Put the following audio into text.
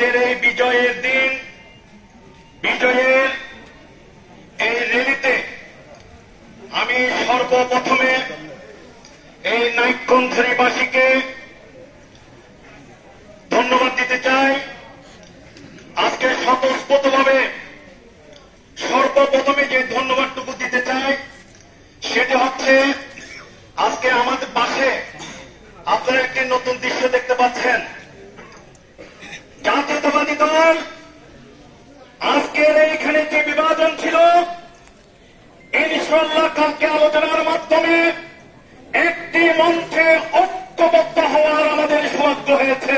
আমাদের এই বিজয়ের দিন, বিজয়ের এই র্যালিতে আমি সর্বপ্রথমে এই নাইক্ষ্যংছড়িবাসীকে ধন্যবাদ দিতে চাই। আজকে স্বতঃস্ফূর্তভাবে সর্বপ্রথমে যে ধন্যবাদটুকু দিতে চাই সেটি হচ্ছে, আজকে আমাদের পাশে আপনারা একটি নতুন দৃশ্য দেখতে পাচ্ছেন। জাতীয়তাবাদী দল আজকের এইখানে যে বিভাজন ছিল, ইনশাআল্লাহ কালকে আলোচনার মাধ্যমে একটি মঞ্চে ঐক্যবদ্ধ হওয়ার আমাদের সৌভাগ্য হয়েছে।